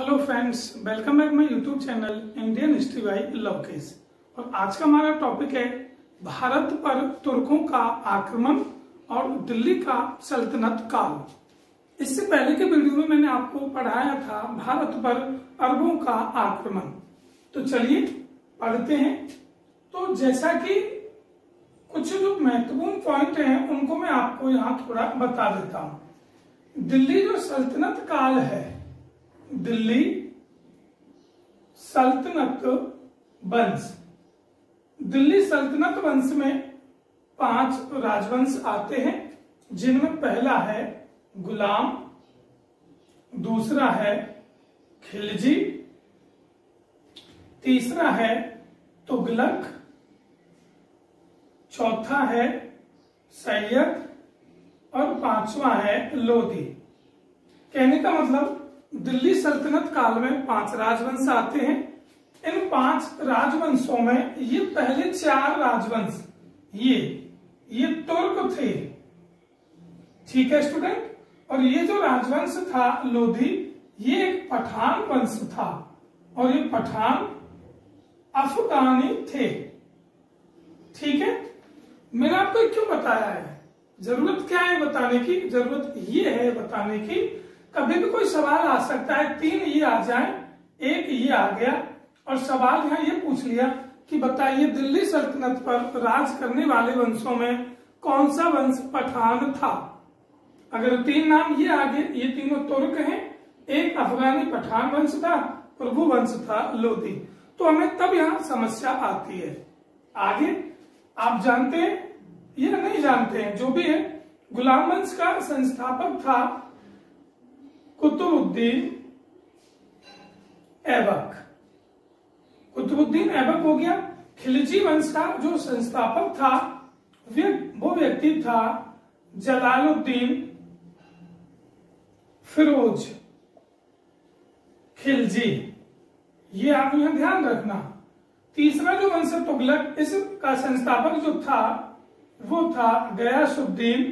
Hello friends, welcome back my YouTube channel Indian history by Lavkesh. और आज का हमारा टॉपिक है भारत पर तुर्कों का आक्रमण और दिल्ली का सल्तनत काल। इससे पहले के वीडियो में मैंने आपको पढ़ाया था भारत पर अरबों का आक्रमण। तो चलिए पढ़ते हैं। तो जैसा कि कुछ जो महत्वपूर्ण पॉइंट हैं उनको मैं आपको यहाँ थोड़ा बता देता हूँ। दिल्ली जो सल्तनत काल है, दिल्ली सल्तनत वंश, दिल्ली सल्तनत वंश में 5 राजवंश आते हैं, जिनमें पहला है गुलाम, दूसरा है खिलजी, तीसरा है तुगलक, चौथा है सैयद और 5वां है लोधी। कहने का मतलब दिल्ली सल्तनत काल में 5 राजवंश आते हैं। इन 5 राजवंशों में ये पहले 4 राजवंश ये तुर्क थे, ठीक है स्टूडेंट। और ये जो राजवंश था लोधी, ये एक पठान वंश था और ये पठान अफगानी थे, ठीक है। मैंने आपको क्यों बताया है, जरूरत क्या है बताने की? जरूरत ये है बताने की, कभी भी कोई सवाल आ सकता है, 3 ये आ जाए, 1 ये आ गया और सवाल यहाँ ये पूछ लिया कि बताइए दिल्ली सल्तनत पर राज करने वाले वंशों में कौन सा वंश पठान था। अगर 3 नाम ये आ गए, ये तीनों तुर्क हैं, एक अफगानी पठान वंश था और वो वंश था लोधी, तो हमें तब यहाँ समस्या आती है। आगे आप जानते हैं या नहीं जानते हैं, जो भी है, गुलाम वंश का संस्थापक था कुतुबुद्दीन ऐबक। कुतुबुद्दीन ऐबक हो गया। खिलजी वंश का जो संस्थापक था वो व्यक्ति था जलालुद्दीन फिरोज खिलजी, ये आप यहां ध्यान रखना। तीसरा जो वंश तुगलक, इसका संस्थापक जो था वो था गयासुद्दीन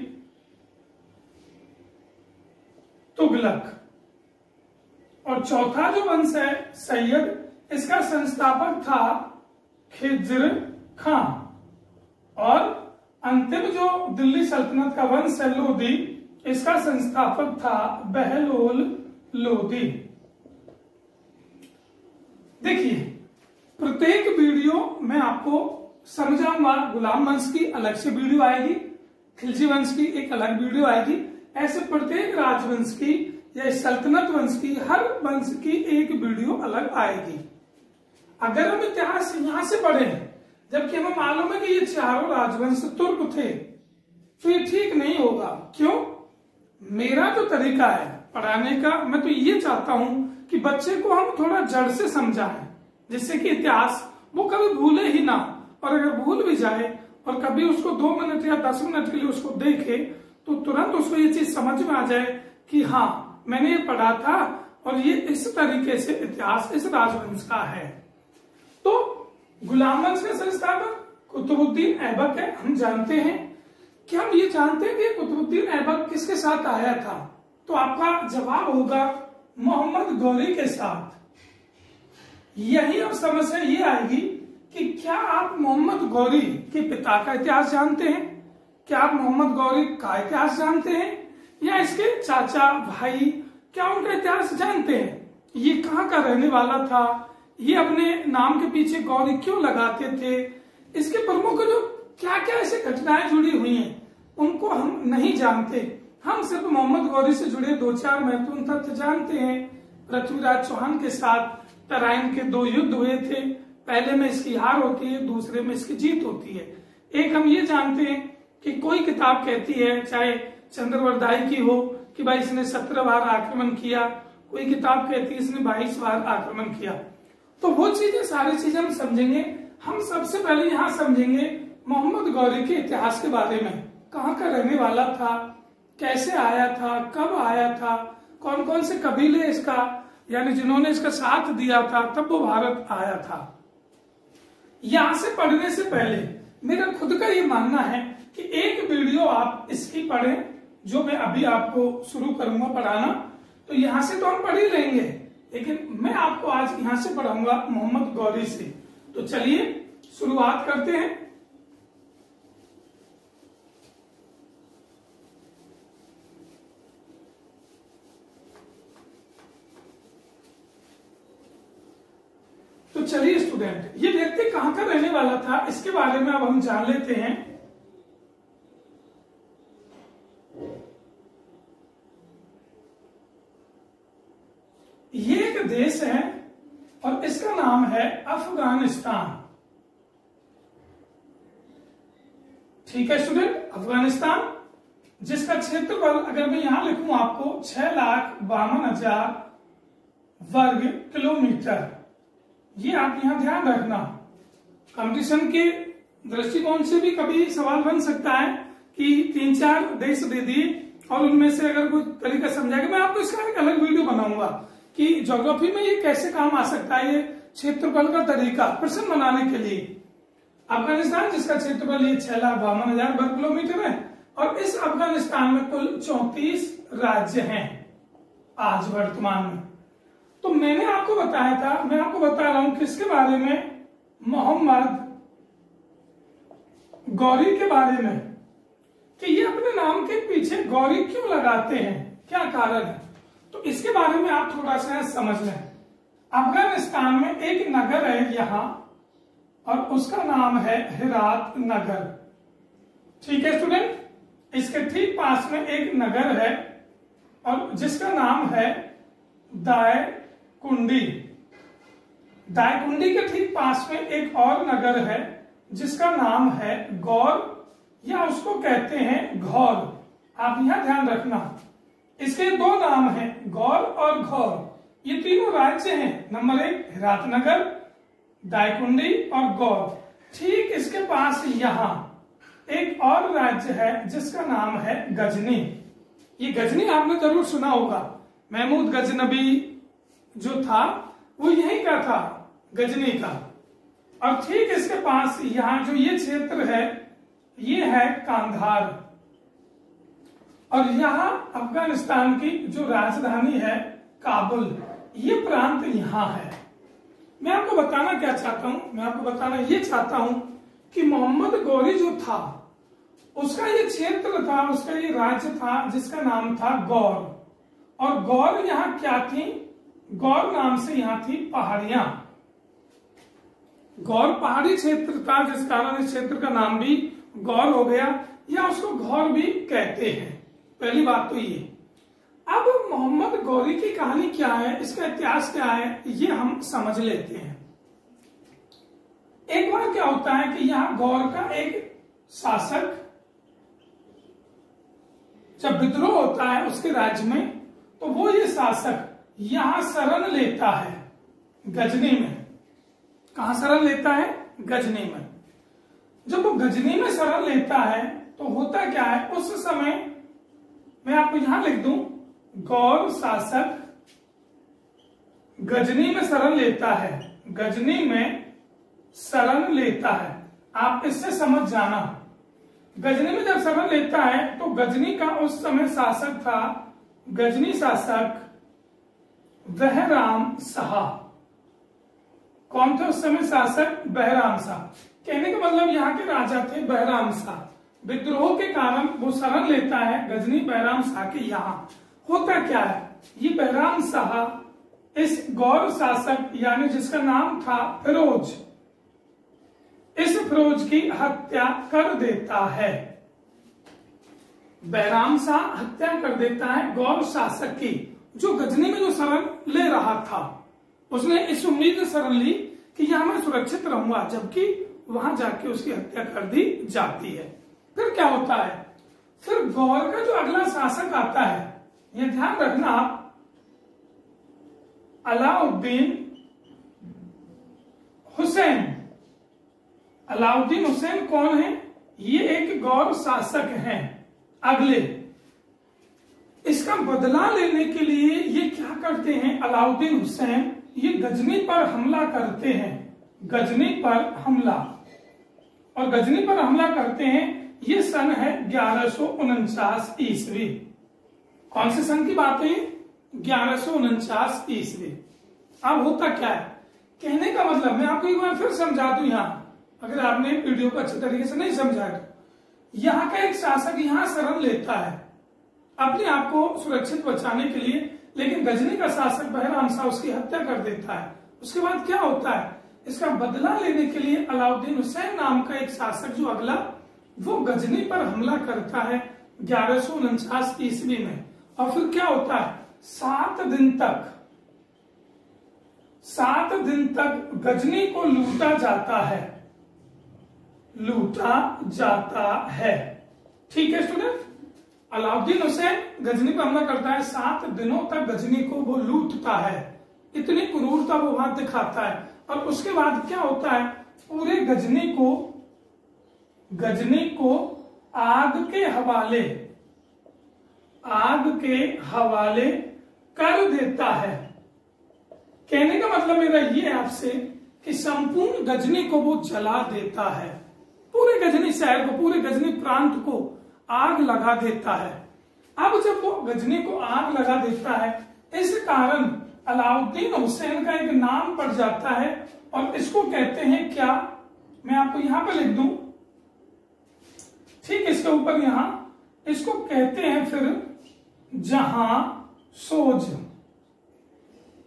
तुगलक। और चौथा जो वंश है सैयद, इसका संस्थापक था खिज्र खां। और अंतिम जो दिल्ली सल्तनत का वंश है लोधी, इसका संस्थापक था बहलोल लोधी। देखिए, प्रत्येक वीडियो में आपको समझाऊंगा। गुलाम वंश की अलग से वीडियो आएगी, खिलजी वंश की एक अलग वीडियो आएगी, ऐसे प्रत्येक राजवंश की या सल्तनत वंश की, हर वंश की एक वीडियो अलग आएगी। अगर हम इतिहास यहां से पढ़े, जबकि हमें मालूम है कि ये 4 राजवंश तुर्क थे, तो ये ठीक नहीं होगा। क्यों? मेरा जो तरीका है पढ़ाने का, मैं तो ये चाहता हूं कि बच्चे को हम थोड़ा जड़ से समझाएं, जिससे कि इतिहास वो कभी भूले ही ना, और अगर भूल भी जाए और कभी उसको 2 मिनट या 10 मिनट के लिए उसको देखे, तो तुरंत उसको ये चीज समझ में आ जाए कि हाँ, मैंने ये पढ़ा था और ये इस तरीके से इतिहास इस राजवंश का है। तो गुलाम वंश का संस्थापक कुतुबुद्दीन ऐबक है, हम जानते हैं। क्या हम ये जानते हैं कि कुतुबुद्दीन ऐबक किसके साथ आया था? तो आपका जवाब होगा मोहम्मद गौरी के साथ। यही अब समस्या ये आएगी कि क्या आप मोहम्मद गौरी के पिता का इतिहास जानते हैं? क्या आप मोहम्मद गौरी का इतिहास जानते हैं, या इसके चाचा भाई, क्या उनका इतिहास जानते हैं? ये कहाँ का रहने वाला था, ये अपने नाम के पीछे गौरी क्यों लगाते थे, इसके प्रमुख जो क्या क्या ऐसी घटनाएं जुड़ी हुई हैं उनको हम नहीं जानते। हम सिर्फ मोहम्मद गौरी से जुड़े 2-4 महत्वपूर्ण तथ्य जानते हैं। पृथ्वीराज चौहान के साथ तराइन के 2 युद्ध हुए थे, पहले में इसकी हार होती है, दूसरे में इसकी जीत होती है। एक हम ये जानते हैं कि कोई किताब कहती है, चाहे चंद्रवरदाई की हो, कि भाई इसने 17 बार आक्रमण किया, कोई किताब कहती है इसने 22 बार आक्रमण किया। तो वो चीजें, सारी चीजें हम समझेंगे। हम सबसे पहले यहाँ समझेंगे मोहम्मद गौरी के इतिहास के बारे में, कहाँ का रहने वाला था, कैसे आया था, कब आया था, कौन कौन से कबीले इसका, यानी जिन्होंने इसका साथ दिया था तब वो भारत आया था। यहां से पढ़ने से पहले मेरा खुद का ये मानना है कि एक वीडियो आप इसकी पढ़ें, जो मैं अभी आपको शुरू करूंगा पढ़ाना। तो यहां से तो हम पढ़ ही लेंगे, लेकिन मैं आपको आज यहां से पढ़ाऊंगा मोहम्मद गौरी से। तो चलिए शुरुआत करते हैं। तो चलिए स्टूडेंट, ये व्यक्ति कहां का रहने वाला था इसके बारे में अब हम जान लेते हैं। ये एक देश है और इसका नाम है अफगानिस्तान। ठीक है स्टूडेंट, अफगानिस्तान, जिसका क्षेत्रफल अगर मैं यहां लिखूं आपको 6,52,000 वर्ग किलोमीटर। ये आप यहां ध्यान रखना, कंपटीशन के दृष्टिकोण से भी कभी सवाल बन सकता है कि 3-4 देश दे दिए और उनमें से अगर कोई तरीका समझाएगा। मैं आपको इसका एक अलग वीडियो बनाऊंगा कि ज्योग्राफी में ये कैसे काम आ सकता है, ये क्षेत्रफल का तरीका प्रश्न बनाने के लिए। अफगानिस्तान जिसका क्षेत्रफल ये 6,52,000 वर्ग किलोमीटर है और इस अफगानिस्तान में कुल 34 राज्य हैं आज वर्तमान में। तो मैंने आपको बताया था, मैं आपको बता रहा हूं किसके बारे में, मोहम्मद गौरी के बारे में, कि ये अपने नाम के पीछे गौरी क्यों लगाते हैं, क्या कारण है। तो इसके बारे में आप थोड़ा सा समझ लें। अफगानिस्तान में एक नगर है यहां और उसका नाम है हेरात नगर। ठीक है स्टूडेंट, इसके ठीक पास में एक नगर है और जिसका नाम है दायकुंडी। दायकुंडी के ठीक पास में एक और नगर है जिसका नाम है गौर, या उसको कहते हैं घौर। आप यहां ध्यान रखना, इसके दो नाम हैं, गौर और घौर। ये तीनों राज्य हैं। नंबर 1 हेरात नगर, दायकुंडी और गौर। ठीक इसके पास यहां एक और राज्य है जिसका नाम है गजनी। ये गजनी आपने जरूर सुना होगा, महमूद गजनबी जो था वो यहीं का था, गजनी का। और ठीक इसके पास यहां जो ये क्षेत्र है ये है कांधार। और यहां अफगानिस्तान की जो राजधानी है काबुल, ये प्रांत यहां है। मैं आपको बताना क्या चाहता हूं, मैं आपको बताना ये चाहता हूं कि मोहम्मद गौरी जो था उसका ये क्षेत्र था, उसका ये राज्य था जिसका नाम था गौर। और गौर यहां क्या थी, गौर नाम से यहां थी पहाड़ियां। गौर पहाड़ी क्षेत्र था जिस कारण इस क्षेत्र का नाम भी गौर हो गया, या उसको घौर भी कहते हैं। पहली बात तो ये। अब मोहम्मद गौरी की कहानी क्या है, इसका इतिहास क्या है, ये हम समझ लेते हैं। एक बार क्या होता है कि यहां गौर का एक शासक, जब विद्रोह होता है उसके राज्य में, तो वो ये शासक यहां शरण लेता है गजनी में। कहां शरण लेता है, गजनी में। जब वो गजनी में शरण लेता है तो होता क्या है, उस समय मैं आपको यहां लिख दूं, गौर शासक गजनी में शरण लेता है, गजनी में शरण लेता है। आप इससे समझ जाना, गजनी में जब शरण लेता है तो गजनी का उस समय शासक था, गजनी शासक बहराम शाह। कौन थे उस समय शासक, बहराम शाह। कहने का मतलब यहाँ के राजा थे बहराम शाह। विद्रोह के कारण वो शरण लेता है गजनी बहराम शाह के यहाँ। होता क्या है, ये बहराम शाह इस गौर शासक यानी जिसका नाम था फिरोज, इस फिरोज की हत्या कर देता है। बहराम शाह हत्या कर देता है गौर शासक की, जो गजनी में जो शरण ले रहा था। उसने इस उम्मीद से शरण ली कि यहां मैं सुरक्षित रहूंगा, जबकि वहां जाके उसकी हत्या कर दी जाती है। फिर क्या होता है, फिर गौर का जो अगला शासक आता है, ये ध्यान रखना आप, अलाउद्दीन हुसैन। अलाउद्दीन हुसैन कौन है, ये एक गौर शासक हैं अगले। इसका बदला लेने के लिए ये क्या करते हैं, अलाउद्दीन हुसैन ये गजनी पर हमला करते हैं, गजनी पर हमला। और गजनी पर हमला करते हैं, ये सन है 1149 ईस्वी। कौन से सन की बात है, 1149 ईस्वी। अब होता क्या है, कहने का मतलब मैं आपको एक बार फिर समझा दूं, यहाँ अगर आपने वीडियो को अच्छे तरीके से नहीं समझा तो यहाँ का एक शासक यहाँ शरण लेता है अपने आप को सुरक्षित बचाने के लिए, लेकिन गजनी का शासक बहराम शाह उसकी हत्या कर देता है। उसके बाद क्या होता है, इसका बदला लेने के लिए अलाउद्दीन हुसैन नाम का एक शासक जो अगला, वो गजनी पर हमला करता है 1149 ईस्वी में। और फिर क्या होता है, 7 दिन तक गजनी को लूटा जाता है। ठीक है स्टूडेंट, अलाउद्दीन हुसैन गजनी पर हमला करता है, 7 दिनों तक गजनी को वो लूटता है, इतनी क्रूरता वो वहां दिखाता है। और उसके बाद क्या होता है, पूरे गजनी को आग के हवाले कर देता है। कहने का मतलब मेरा ये है आपसे कि संपूर्ण गजनी को वो जला देता है, पूरे गजनी शहर को, पूरे गजनी प्रांत को आग लगा देता है। अब जब वो गजनी को आग लगा देता है, इस कारण अलाउद्दीन हुसैन का एक नाम पड़ जाता है और इसको कहते हैं क्या, मैं आपको यहां पर लिख दूं, ठीक इसके ऊपर यहां, इसको कहते हैं फिर जहां सोज।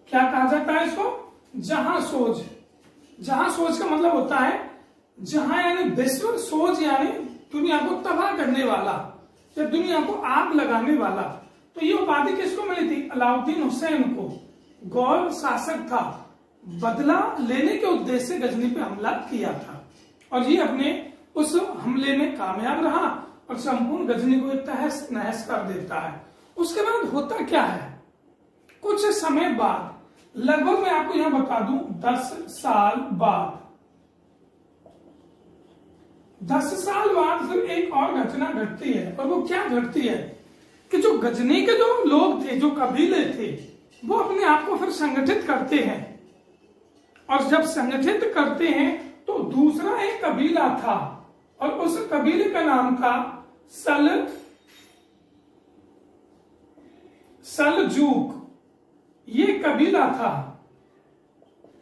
क्या कहा जाता है इसको, जहां सोज। जहां सोज का मतलब होता है जहां यानी विश्व, सोज यानी दुनिया को तबाह करने वाला या दुनिया को आग लगाने वाला। तो ये उपाधि किसको मिली थी, अलाउद्दीन हुसैन को। गौर शासक था, बदला लेने के उद्देश्य से गजनी पे हमला किया था और ये अपने उस हमले में कामयाब रहा और संपूर्ण गजनी को तहस नहस कर देता है। उसके बाद होता क्या है, कुछ समय बाद, लगभग मैं आपको यहां बता दूं 10 साल बाद, 10 साल बाद फिर एक और घटना घटती है। और वो क्या घटती है कि जो गजनी के जो लोग थे, जो कबीले थे, वो अपने आप को फिर संगठित करते हैं। और जब संगठित करते हैं तो दूसरा एक कबीला था और उस कबीले का नाम था सलजूक। ये कबीला था,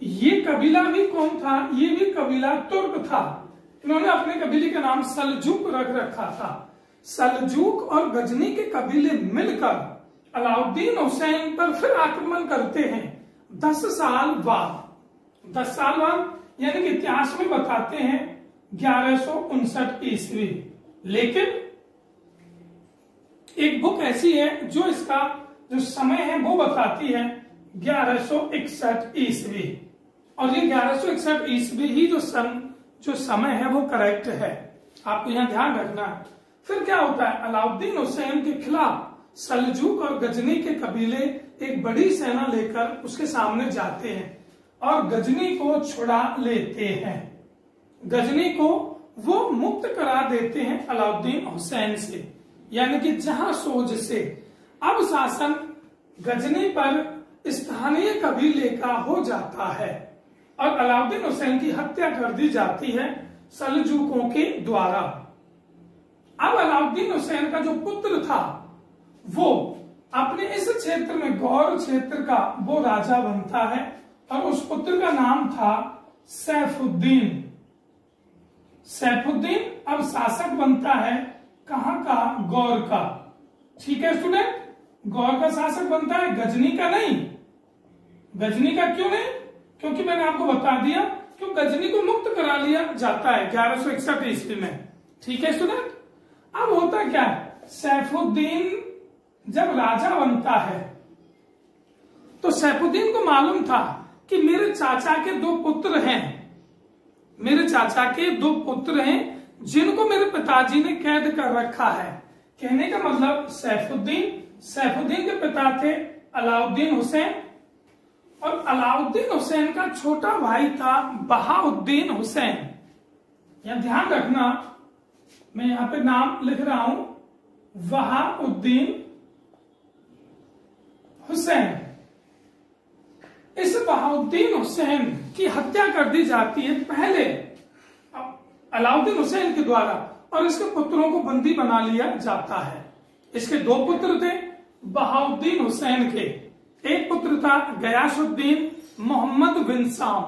ये कबीला भी कौन था, ये भी कबीला तुर्क था। इन्होंने अपने कबीले का नाम सलजूक रख रखा था। सलजूक और गजनी के कबीले मिलकर अलाउद्दीन हुसैन पर फिर आक्रमण करते हैं 10 साल बाद। 10 साल बाद यानी कि इतिहास में बताते हैं 1159 ईस्वी। लेकिन एक बुक ऐसी है जो इसका जो समय है वो बताती है 1161 ईस्वी, और ये 1161 ईस्वी ही जो समय है वो करेक्ट है, आपको यहां ध्यान रखना है। फिर क्या होता है, अलाउद्दीन हुसैन के खिलाफ सलजूक और गजनी के कबीले एक बड़ी सेना लेकर उसके सामने जाते हैं और गजनी को छुड़ा लेते हैं। गजनी को वो मुक्त करा देते हैं अलाउद्दीन हुसैन से, यानी कि जहां सोज से। अब शासन गजनी पर स्थानीय कबीले का हो जाता है और अलाउद्दीन हुसैन की हत्या कर दी जाती है सलजूकों के द्वारा। अब अलाउद्दीन हुसैन का जो पुत्र था वो अपने इस क्षेत्र में, गौर क्षेत्र का, वो राजा बनता है और उस पुत्र का नाम था सैफुद्दीन। सैफुद्दीन अब शासक बनता है कहां का, गौर का। ठीक है स्टूडेंट, गौर का शासक बनता है, गजनी का नहीं। गजनी का क्यों नहीं, क्योंकि मैंने आपको बता दिया कि गजनी को मुक्त करा लिया जाता है 1161 ईस्वी में। ठीक है स्टूडेंट, अब होता क्या है, सैफुद्दीन जब राजा बनता है तो सैफुद्दीन को मालूम था कि मेरे चाचा के 2 पुत्र हैं, मेरे चाचा के 2 पुत्र हैं जिनको मेरे पिताजी ने कैद कर रखा है। कहने का मतलब सैफुद्दीन के पिता थे अलाउद्दीन हुसैन और अलाउद्दीन हुसैन का छोटा भाई था बहाउद्दीन हुसैन। यहां ध्यान रखना, मैं यहां पे नाम लिख रहा हूं, बहाउद्दीन हुसैन। इस बहाउद्दीन हुसैन की हत्या कर दी जाती है पहले अलाउद्दीन हुसैन के द्वारा और इसके पुत्रों को बंदी बना लिया जाता है। इसके 2 पुत्र थे बहाउद्दीन हुसैन के, एक पुत्र था गयासुद्दीन मोहम्मद बिन साम,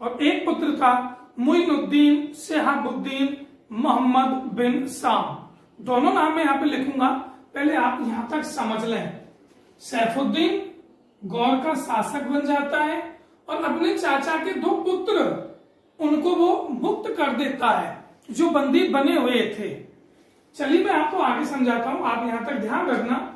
और एक पुत्र था मुइनुद्दीन शिहाबुद्दीन मोहम्मद बिन साम। दोनों नाम मैं यहाँ पे लिखूंगा, पहले आप यहां तक समझ लें। सैफुद्दीन गौर का शासक बन जाता है और अपने चाचा के 2 पुत्र उनको वो मुक्त कर देता है जो बंदी बने हुए थे। चलिए मैं आपको आगे समझाता हूं, आप यहां तक ध्यान रखना।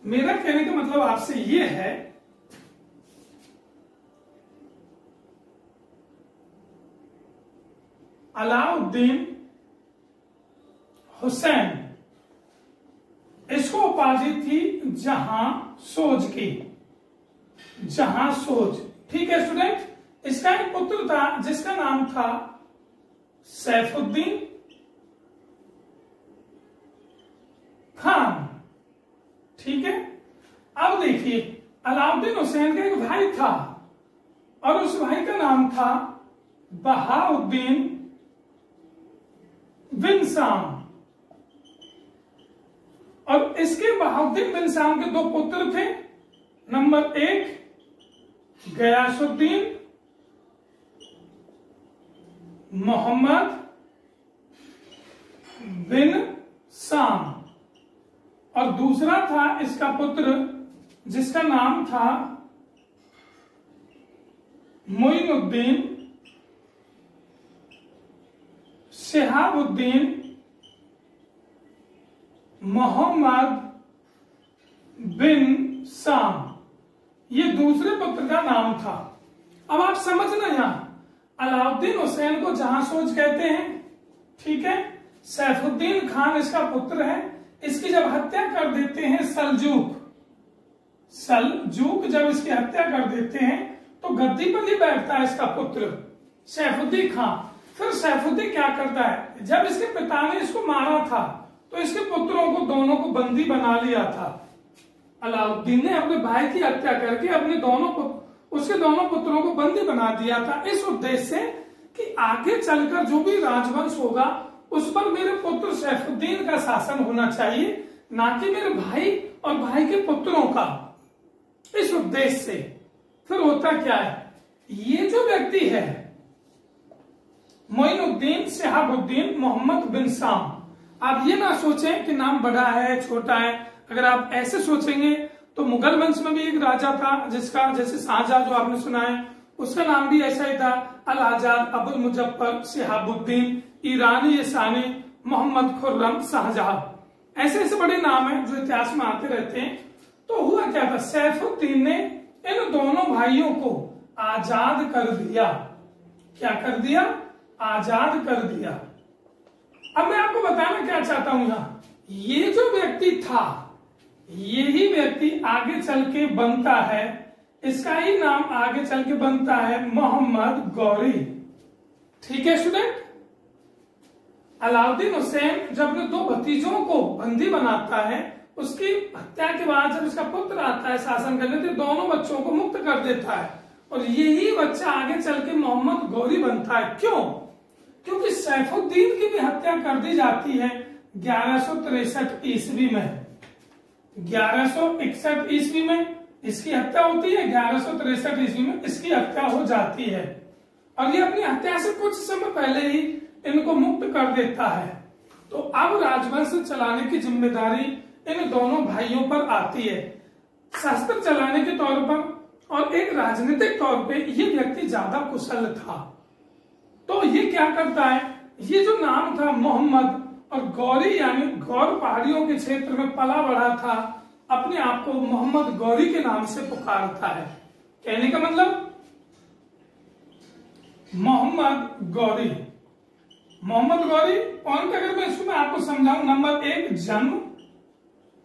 मेरा कहने का मतलब आपसे ये है अलाउद्दीन हुसैन, इसको उपाधि थी जहां सोज की, जहां सोज। ठीक है स्टूडेंट, इसका एक पुत्र था जिसका नाम था सैफुद्दीन खान। ठीक है, अब देखिए अलाउद्दीन हुसैन का एक भाई था और उस भाई का नाम था बहाउद्दीन बिन साम, और इसके बहाउद्दीन बिन साम के 2 पुत्र थे। नंबर 1 गयासुद्दीन मोहम्मद बिन साम, और दूसरा था इसका पुत्र जिसका नाम था मुइनुद्दीन शिहाबुद्दीन मोहम्मद बिन साम, ये दूसरे पुत्र का नाम था। अब आप समझना, यहां अलाउद्दीन हुसैन को जहांसोज कहते हैं। ठीक है, सैफुद्दीन खान इसका पुत्र है। इसकी जब हत्या कर देते हैं सलजूक जब इसकी हत्या कर देते हैं तो गद्दी पर ही बैठता है इसका पुत्र सैफुद्दीन खान। फिर सैफुद्दीन क्या करता है, जब इसके पिता ने इसको मारा था तो इसके पुत्रों को दोनों को बंदी बना लिया था। अलाउद्दीन ने अपने भाई की हत्या करके उसके दोनों पुत्रों को बंदी बना दिया था, इस उद्देश्य से कि आगे चलकर जो भी राजवंश होगा उस पर मेरे पुत्र सैफुद्दीन का शासन होना चाहिए, ना कि मेरे भाई और भाई के पुत्रों का। इस उद्देश्य से फिर होता क्या है, ये जो व्यक्ति है मोइनुद्दीन शिहाबुद्दीन मोहम्मद बिन साम, आप ये ना सोचें कि नाम बड़ा है छोटा है। अगर आप ऐसे सोचेंगे तो मुगल वंश में भी एक राजा था जिसका, जैसे शाहजहां जो आपने सुना है, उसका नाम भी ऐसा ही था, अल आजाद अबुल मुजफ्फर शिहाबुद्दीन ईरानी यसानी मोहम्मद खुर्रम शाहजहां। ऐसे ऐसे बड़े नाम हैं जो इतिहास में आते रहते हैं। तो हुआ क्या था, सैफुद्दीन ने इन दोनों भाइयों को आजाद कर दिया। क्या कर दिया, आजाद कर दिया। अब मैं आपको बताना क्या चाहता हूं, यहां ये जो व्यक्ति था यही व्यक्ति आगे चल के बनता है, इसका ही नाम आगे चल के बनता है मोहम्मद गौरी। ठीक है स्टूडेंट, अलाउद्दीन हुसैन जब अपने 2 भतीजों को बंदी बनाता है, उसकी हत्या के बाद जब इसका पुत्र आता है शासन करने, तो दोनों बच्चों को मुक्त कर देता है और यही बच्चा आगे चल के मोहम्मद गौरी बनता है। क्यों? क्योंकि सैफुद्दीन की भी हत्या कर दी जाती है 1163 ईस्वी में। 1161 ईस्वी में इसकी हत्या होती है, 1163 ईस्वी में इसकी हत्या हो जाती है, और ये अपनी हत्या से कुछ समय पहले ही इनको मुक्त कर देता है। तो अब राजवंश चलाने की जिम्मेदारी इन दोनों भाइयों पर आती है, शस्त्र चलाने के तौर पर और एक राजनीतिक तौर पे ये व्यक्ति ज्यादा कुशल था। तो ये क्या करता है, ये जो नाम था मोहम्मद और गौरी यानी गौर पहाड़ियों के क्षेत्र में पला बढ़ा था, अपने आप को मोहम्मद गौरी के नाम से पुकारता है। कहने का मतलब मोहम्मद गौरी। मोहम्मद गौरी पॉइंट अगर मैं इसको मैं आपको समझाऊं, नंबर 1 जन्म,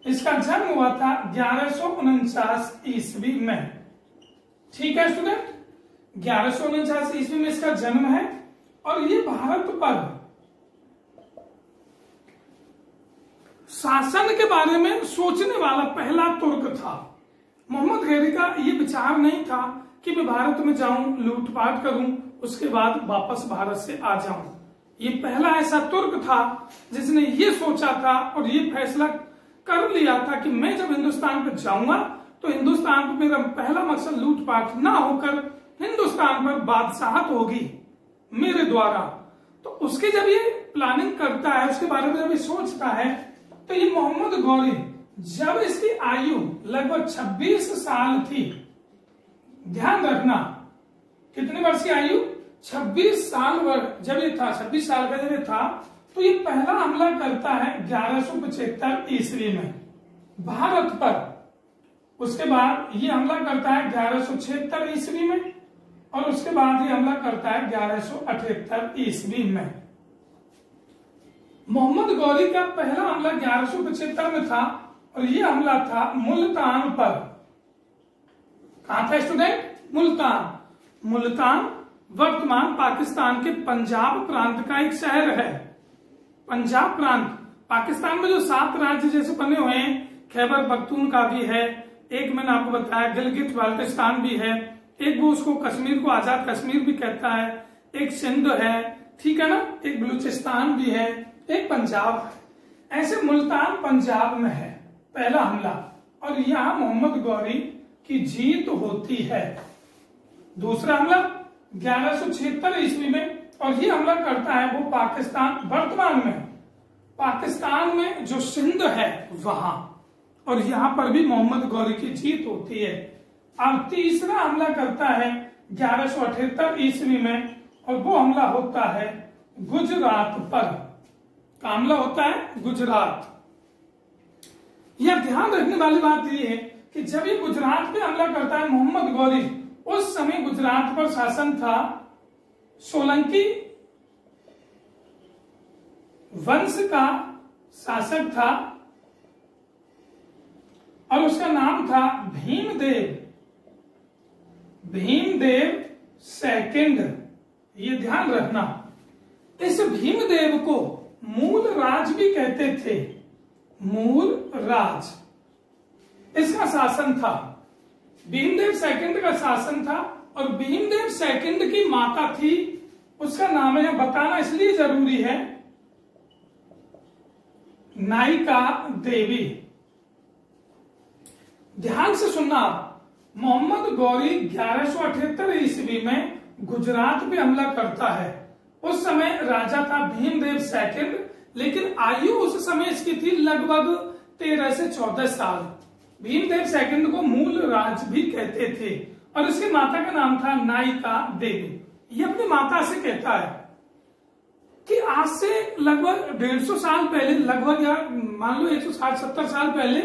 इसका जन्म हुआ था 1149 ईस्वी में। ठीक है स्टूडेंट, 1149 ईस्वी में इसका जन्म है और ये भारत पर शासन के बारे में सोचने वाला पहला तुर्क था। मोहम्मद गौरी का ये विचार नहीं था कि मैं भारत में जाऊं, लूटपाट करूं, उसके बाद वापस भारत से आ जाऊं। ये पहला ऐसा तुर्क था जिसने ये सोचा था और ये फैसला कर लिया था कि मैं जब हिंदुस्तान पर जाऊंगा तो हिंदुस्तान पर मेरा पहला मकसद लूटपाट ना होकर हिंदुस्तान पर बादशाहत होगी मेरे द्वारा। तो उसके जब ये प्लानिंग करता है, उसके बारे में जब ये सोचता है, तो ये मोहम्मद गौरी जब इसकी आयु लगभग 26 साल थी, ध्यान रखना कितने वर्ष की आयु, 26 साल वर्ष जब ये था, 26 साल का जब ये था, तो ये पहला हमला करता है 1175 ईस्वी में भारत पर। उसके बाद ये हमला करता है 1176 ईस्वी में और उसके बाद ये हमला करता है 1178 ईस्वी में। मोहम्मद गौरी का पहला हमला 1175 में था और ये हमला था मुल्तान पर। कहां था स्टूडेंट? मुल्तान। मुल्तान वर्तमान पाकिस्तान के पंजाब प्रांत का एक शहर है। पंजाब प्रांत, पाकिस्तान में जो 7 राज्य जैसे बने हुए हैं, खैबर पख्तूनख्वा भी है, एक मैंने आपको बताया गिलगित बाल्टिस्तान भी है, एक वो उसको कश्मीर को आजाद कश्मीर भी कहता है, एक सिंध है, ठीक है ना, एक बलूचिस्तान भी है, एक पंजाब है। ऐसे मुल्तान पंजाब में है पहला हमला और यहां मोहम्मद गौरी की जीत होती है। दूसरा हमला 1176 ईस्वी में और ये हमला करता है वो पाकिस्तान, वर्तमान में पाकिस्तान में जो सिंध है वहां, और यहां पर भी मोहम्मद गौरी की जीत होती है। अब तीसरा हमला करता है 1178 ईस्वी में और वो हमला होता है गुजरात पर। का हमला होता है गुजरात। यह ध्यान रखने वाली बात यह है कि जब ये गुजरात पे हमला करता है मोहम्मद गौरी, उस समय गुजरात पर शासन था सोलंकी वंश का शासक था और उसका नाम था भीमदेव सेकंड। ये ध्यान रखना, इस भीमदेव को मूल राज भी कहते थे, मूल राज इसका शासन था। भीमदेव सेकंड का शासन था और भीमदेव सेकंड की माता थी, उसका नाम है, बताना इसलिए जरूरी है, नायिका देवी। ध्यान से सुनना, मोहम्मद गौरी 1178 ईस्वी में गुजरात पे हमला करता है। उस समय राजा था भीमदेव सेकंड, लेकिन आयु उस समय इसकी थी लगभग 13 से 14 साल। भीमदेव सेकंड को मूल राज भी कहते थे और इसकी माता का नाम था नायिका देवी। ये अपनी माता से कहता है कि आज से लगभग 150 साल पहले, लगभग या मान लो 160-70 साल पहले,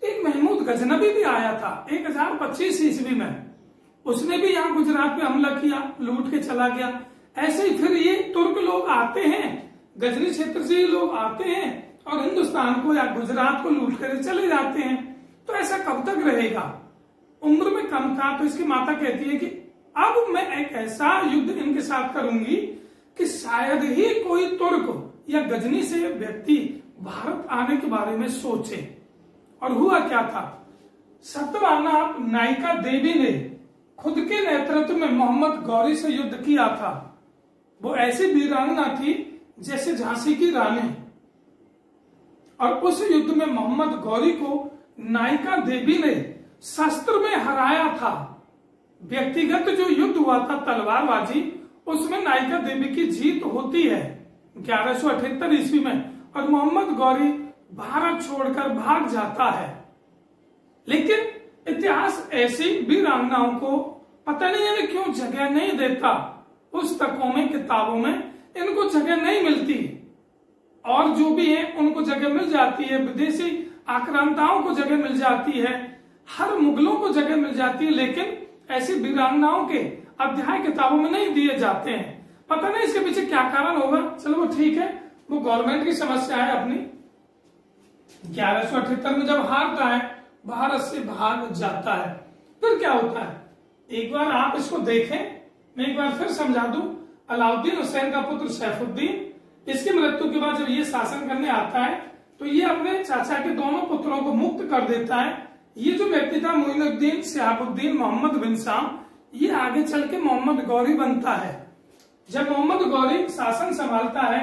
एक महमूद गजनबी भी आया था 1025 ईस्वी में। उसने भी यहाँ गुजरात पे हमला किया, लूट के चला गया। ऐसे ही फिर ये तुर्क लोग आते हैं, गजनी क्षेत्र से ये लोग आते हैं और हिंदुस्तान को या गुजरात को लूट कर चले जाते हैं। तो ऐसा कब तक रहेगा? उम्र में कम था तो इसकी माता कहती है कि अब मैं एक ऐसा युद्ध इनके साथ करूंगी कि शायद ही कोई तुर्क या गजनी से व्यक्ति भारत आने के बारे में सोचे। और हुआ क्या था? सत्यवाना नायिका देवी ने खुद के नेतृत्व में मोहम्मद गौरी से युद्ध किया था। वो ऐसी वीरांगना थी जैसे झांसी की रानी, और उस युद्ध में मोहम्मद गौरी को नायिका देवी ने शस्त्र में हराया था। व्यक्तिगत जो युद्ध हुआ था तलवारबाजी, उसमें नायिका देवी की जीत होती है 1178 ईस्वी में और मोहम्मद गौरी भारत छोड़कर भाग जाता है। लेकिन इतिहास ऐसी वीरांगनाओं को पता नहीं है क्यों जगह नहीं देता। पुस्तकों में, किताबों में इनको जगह नहीं मिलती, और जो भी है उनको जगह मिल जाती है। विदेशी आक्रांताओं को जगह मिल जाती है, हर मुगलों को जगह मिल जाती है, लेकिन ऐसी वीरांगनाओं के अध्याय किताबों में नहीं दिए जाते हैं। पता नहीं इसके पीछे क्या कारण होगा। चलो वो ठीक है, वो गवर्नमेंट की समस्या है अपनी। 1178 में जब हारता है, भारत से भाग जाता है, फिर क्या होता है एक बार आप इसको देखें, मैं एक बार फिर समझा दूं। अलाउद्दीन हुसैन का पुत्र सैफुद्दीन, इसकी मृत्यु के बाद जब ये शासन करने आता है तो ये अपने चाचा के दोनों पुत्रों को मुक्त कर देता है। ये जो व्यक्ति था मोइनुद्दीन शिहाबुद्दीन मोहम्मद बिन शाम, ये आगे चल के मोहम्मद गौरी बनता है। जब मोहम्मद गौरी शासन संभालता है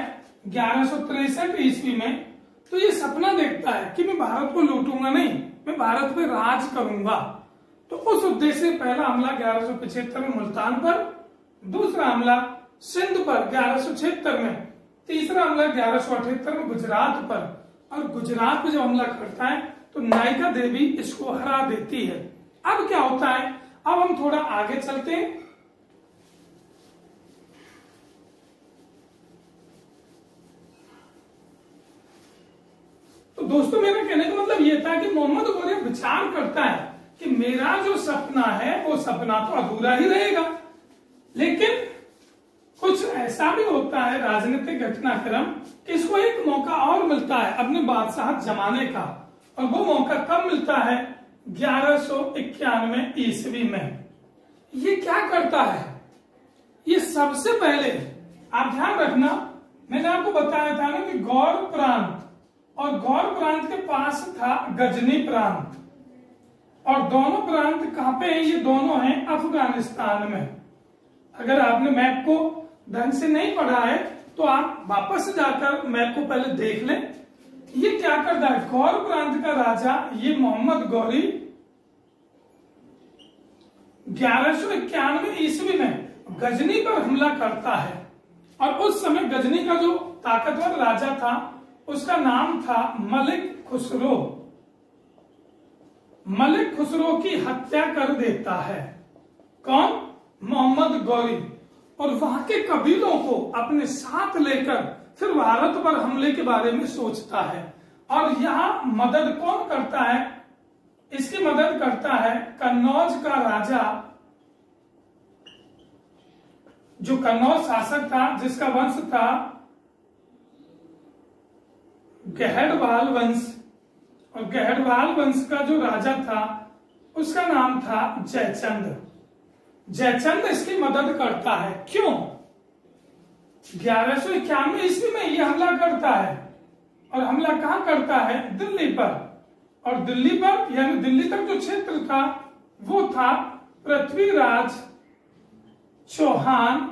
1163 ईस्वी में, तो ये सपना देखता है कि मैं भारत को लूटूंगा नहीं, मैं भारत पे राज करूंगा। तो उस उद्देश्य से पहला हमला 1175 में मुल्तान पर, दूसरा हमला सिंध पर 1176 में, तीसरा हमला 1178 में गुजरात पर, और गुजरात पे जब हमला करता है तो नायिका देवी इसको हरा देती है। अब क्या होता है, अब हम थोड़ा आगे चलते हैं। तो दोस्तों मेरा कहने का मतलब ये था कि मोहम्मद गौरी विचार करता है कि मेरा जो सपना है वो सपना तो अधूरा ही रहेगा, लेकिन कुछ ऐसा भी होता है राजनीतिक घटनाक्रम कि इसको एक मौका और मिलता है अपने बादशाह जमाने का, और वो मौका कब मिलता है 1191 ईस्वी में। ये क्या करता है, ये सबसे पहले आप ध्यान रखना, मैंने आपको बताया था ना कि गौर प्रांत, और गौर प्रांत के पास था गजनी प्रांत, और दोनों प्रांत कहां पे हैं, ये दोनों हैं अफगानिस्तान में। अगर आपने मैप को ढंग से नहीं पढ़ा है तो आप वापस जाकर मैप को पहले देख लें। ये क्या करता है, गौर प्रांत का राजा ये मोहम्मद गौरी 1191 ईस्वी में गजनी पर हमला करता है, और उस समय गजनी का जो ताकतवर राजा था उसका नाम था मलिक खुसरो। मलिक खुसरो की हत्या कर देता है कौन, मोहम्मद गौरी, और वहां के कबीलों को अपने साथ लेकर फिर भारत पर हमले के बारे में सोचता है। और यहाँ मदद कौन करता है, इसकी मदद करता है कन्नौज का राजा, जो कन्नौज शासक था जिसका वंश था गहड़वाल वंश, और गहड़वाल वंश का जो राजा था उसका नाम था जयचंद। जयचंद इसकी मदद करता है। क्यों, 1191 ईस्वी में यह हमला करता है, और हमला कहां करता है, दिल्ली पर, और दिल्ली पर यानी दिल्ली तक जो क्षेत्र था वो था पृथ्वीराज चौहान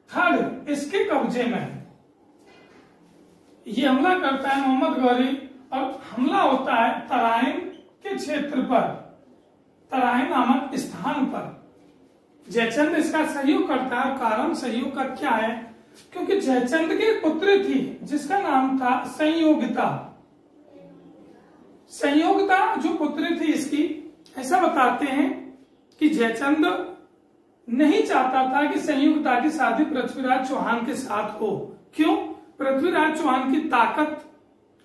थर्ड इसके कब्जे में। ये हमला करता है मोहम्मद गौरी, और हमला होता है तराइन के क्षेत्र पर, तराइन नामक स्थान पर। जयचंद इसका सहयोग करता है, कारण सहयोग का क्या है, क्योंकि जयचंद की पुत्री थी जिसका नाम था संयोगिता। संयोगिता जो पुत्री थी इसकी, ऐसा बताते हैं कि जयचंद नहीं चाहता था कि संयोगिता की शादी पृथ्वीराज चौहान के साथ हो। क्यों, पृथ्वीराज चौहान की ताकत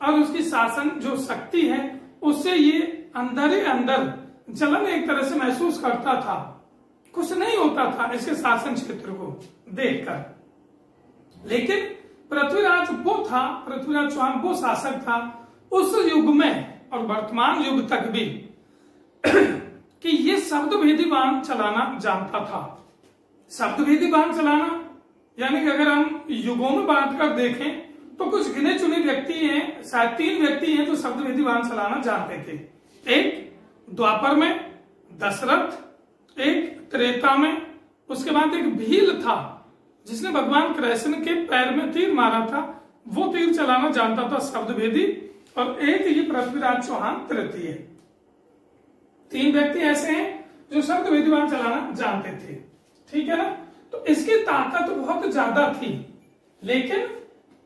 और उसकी शासन जो शक्ति है उससे ये अंदर ही अंदर जलन एक तरह से महसूस करता था, कुछ नहीं होता था इसके शासन क्षेत्र को देखकर। लेकिन पृथ्वीराज वो था, पृथ्वीराज चौहान वो शासक था उस युग में और वर्तमान युग तक भी कि ये शब्द भेदी बाण चलाना जानता था। शब्द भेदी बाण चलाना यानी कि अगर हम युगों में बांट कर देखें तो कुछ गिने चुने व्यक्ति हैं, शायद 3 व्यक्ति हैं जो शब्द भेदी बाण चलाना जानते थे। एक द्वापर में दशरथ, एक त्रेता में, उसके बाद एक भील था जिसने भगवान कृष्ण के पैर में तीर मारा था, वो तीर चलाना जानता था शब्द भेदी, और एक ये पृथ्वीराज चौहान तृतीय। 3 व्यक्ति ऐसे हैं जो शब्द भेदी बाण चलाना जानते थे, ठीक है ना। तो इसकी ताकत बहुत ज्यादा थी, लेकिन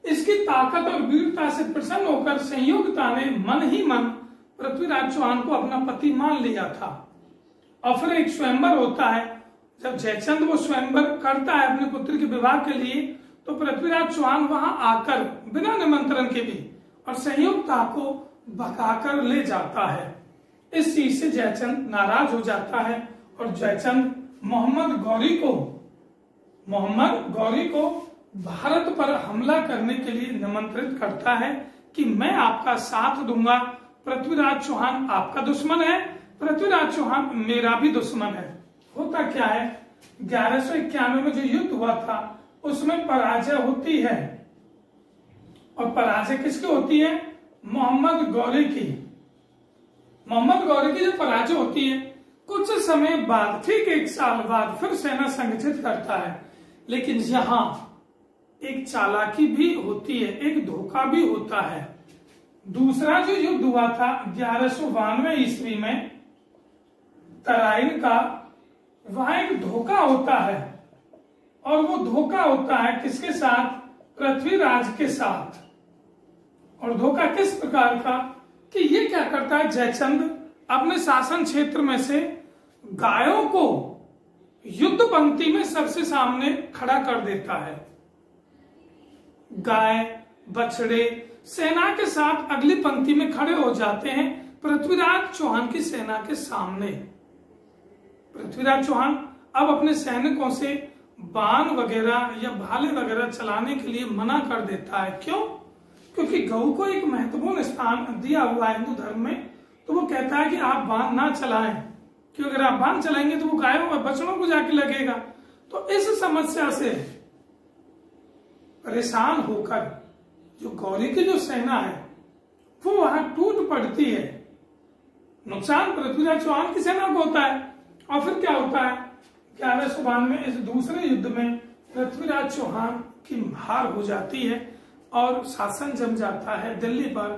इसकी ताकत और वीरता से प्रसन्न होकर संयोगिता ने मन ही मन पृथ्वीराज चौहान को अपना पति मान लिया था। और फिर एक स्वयंवर होता है, जब जयचंद वो स्वयंवर करता है अपने पुत्र के विवाह के लिए, तो पृथ्वीराज चौहान वहां आकर बिना निमंत्रण के भी और संयोगिता को भगाकर ले जाता है। इस चीज से जयचंद नाराज हो जाता है और जयचंद मोहम्मद गौरी को भारत पर हमला करने के लिए निमंत्रित करता है कि मैं आपका साथ दूंगा। पृथ्वीराज चौहान आपका दुश्मन है, पृथ्वीराज चौहान मेरा भी दुश्मन है। होता क्या है, 1191 में जो युद्ध हुआ था उसमें पराजय होती है, और पराजय किसकी होती है, मोहम्मद गौरी की। मोहम्मद गौरी की जब पराजय होती है, कुछ समय बाद, ठीक 1 साल बाद फिर सेना संगठित करता है। लेकिन यहाँ एक चालाकी भी होती है, एक धोखा भी होता है। दूसरा जो युद्ध हुआ था 1192 ईस्वी में तराइन का, वहां एक धोखा होता है, और वो धोखा होता है किसके साथ? पृथ्वीराज के साथ। और धोखा किस प्रकार का कि ये क्या करता है, जयचंद अपने शासन क्षेत्र में से गायों को युद्ध पंक्ति में सबसे सामने खड़ा कर देता है। गाय बछड़े सेना के साथ अगली पंक्ति में खड़े हो जाते हैं पृथ्वीराज चौहान की सेना के सामने। पृथ्वीराज चौहान अब अपने सैनिकों से बाण वगैरह या भाले वगैरह चलाने के लिए मना कर देता है। क्यों? क्योंकि गौ को एक महत्वपूर्ण स्थान दिया हुआ है हिंदू धर्म में, तो वो कहता है कि आप बाण ना चलाएं, क्योंकि अगर आप बाण चलाएंगे तो वो गायों और बछड़ों को जाके लगेगा। तो इस समस्या से परेशान होकर जो गौरी की जो सेना है वो वहां टूट पड़ती है। नुकसान पृथ्वीराज चौहान की सेना को होता है। और फिर क्या होता है, 1192 में इस दूसरे युद्ध में पृथ्वीराज चौहान की हार हो जाती है और शासन जम जाता है दिल्ली पर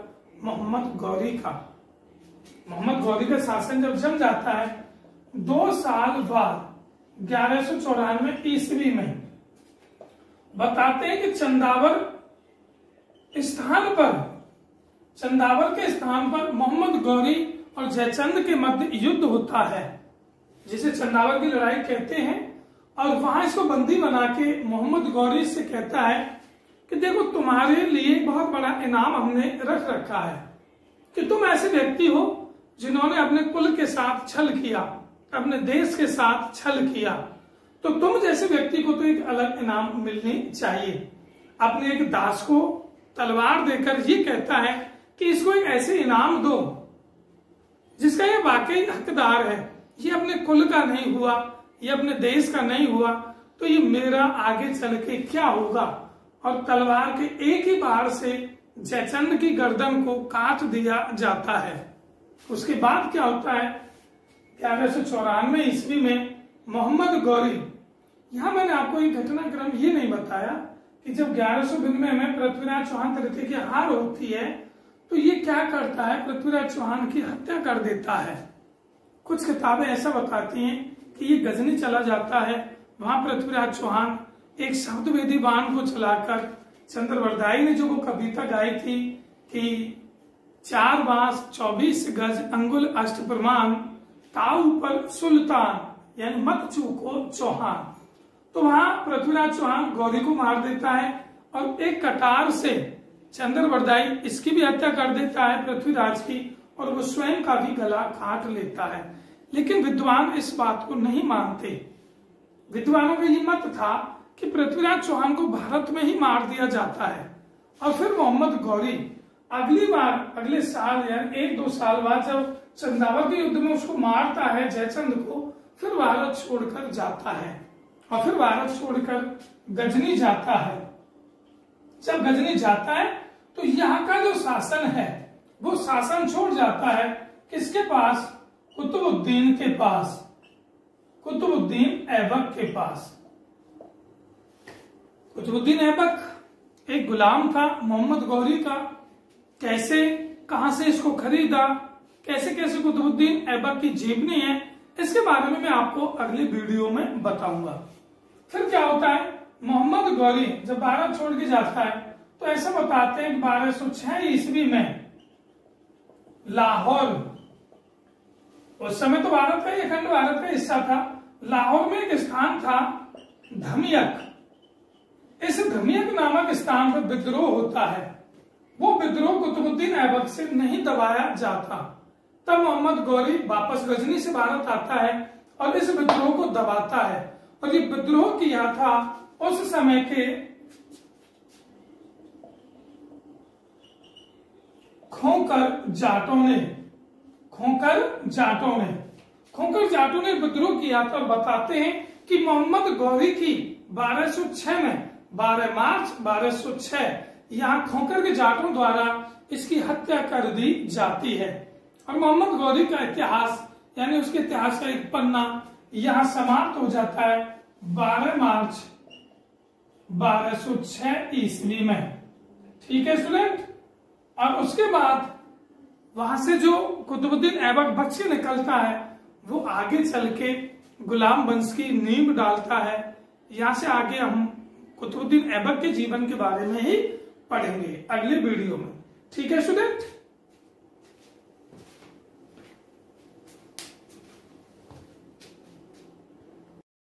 मोहम्मद गौरी का। मोहम्मद गौरी का शासन जब जम जाता है 2 साल बाद 1194 ईस्वी में बताते हैं कि चंदावर के स्थान पर मोहम्मद गौरी और जयचंद के मध्य युद्ध होता है, जिसे चंदावर की लड़ाई कहते हैं। और वहां इसको बंदी बना के मोहम्मद गौरी से कहता है कि देखो तुम्हारे लिए बहुत बड़ा इनाम हमने रख रखा है कि तुम ऐसे व्यक्ति हो जिन्होंने अपने कुल के साथ छल किया, अपने देश के साथ छल किया, तो तुम जैसे व्यक्ति को तो एक अलग इनाम मिलनी चाहिए। अपने एक दास को तलवार देकर ये कहता है कि इसको एक ऐसे इनाम दो जिसका ये वाकई हकदार है। ये अपने कुल का नहीं हुआ, ये अपने देश का नहीं हुआ, तो ये मेरा आगे चल के क्या होगा। और तलवार के एक ही बार से जयचंद की गर्दन को काट दिया जाता है। उसके बाद क्या होता है, 1194 ईस्वी में मोहम्मद गौरी, यहां मैंने आपको एक घटनाक्रम ये नहीं बताया कि जब 1192 में पृथ्वीराज चौहान तृतीय की हार होती है तो ये क्या करता है, पृथ्वीराज चौहान की हत्या कर देता है। कुछ किताबें ऐसा बताती हैं कि ये गजनी चला जाता है, वहां पृथ्वीराज चौहान एक शब्दवेदी बाण को चलाकर, चंद्रवरदाई ने जो वो कविता गाई थी कि 4 बांस 24 गज अंगुल अष्ट प्रमाण, ताऊ पर सुल्तान, यानी मत चूको चौहान। तो वहां पृथ्वीराज चौहान गौरी को मार देता है और एक कटार से चंद्रवरदाई इसकी भी हत्या कर देता है पृथ्वीराज की, और वो स्वयं का भी गला काट लेता है। लेकिन विद्वान इस बात को नहीं मानते। विद्वानों का ये मत था कि पृथ्वीराज चौहान को भारत में ही मार दिया जाता है। और फिर मोहम्मद गौरी अगली बार अगले साल यानी 1-2 साल बाद जब चंदावर के युद्ध में उसको मारता है जयचंद को, फिर भारत छोड़कर जाता है और फिर भारत छोड़कर गजनी जाता है। जब गजनी जाता है तो यहाँ का जो शासन है वो शासन छोड़ जाता है किसके पास, कुतुबुद्दीन के पास, कुतुबुद्दीन ऐबक के पास। कुतुबुद्दीन ऐबक एक गुलाम था मोहम्मद गौरी का। कैसे, कहां से इसको खरीदा, कैसे कैसे कुतुबुद्दीन ऐबक की जीवनी है, इसके बारे में मैं आपको अगली वीडियो में बताऊंगा। फिर क्या होता है, मोहम्मद गौरी जब भारत छोड़ के जाता है तो ऐसा बताते हैं 1206 ईस्वी में लाहौर, उस समय तो भारत का अखंड भारत का हिस्सा था, लाहौर में एक स्थान था धमियक। इस धमियक नामक स्थान पर विद्रोह होता है। वो विद्रोह कुतुबुद्दीन ऐबक से नहीं दबाया जाता। तब मोहम्मद गौरी वापस गजनी से भारत आता है और इस विद्रोह को दबाता है। और ये विद्रोह किया था उस समय के खोकर जाटों ने विद्रोह किया था। और बताते हैं कि मोहम्मद गौरी की 1206 में 12 मार्च 1206 यहाँ खोकर के जाटों द्वारा इसकी हत्या कर दी जाती है। और मोहम्मद गौरी का इतिहास यानी उसके इतिहास का एक पन्ना यहां समाप्त हो जाता है 12 मार्च 1206 ईस्वी में। ठीक है स्टूडेंट। और उसके बाद वहां से जो कुतुबुद्दीन ऐबक बच्चे निकलता है वो आगे चल के गुलाम वंश की नींव डालता है। यहां से आगे हम कुतुबुद्दीन ऐबक के जीवन के बारे में ही पढ़ेंगे अगले वीडियो में। ठीक है स्टूडेंट।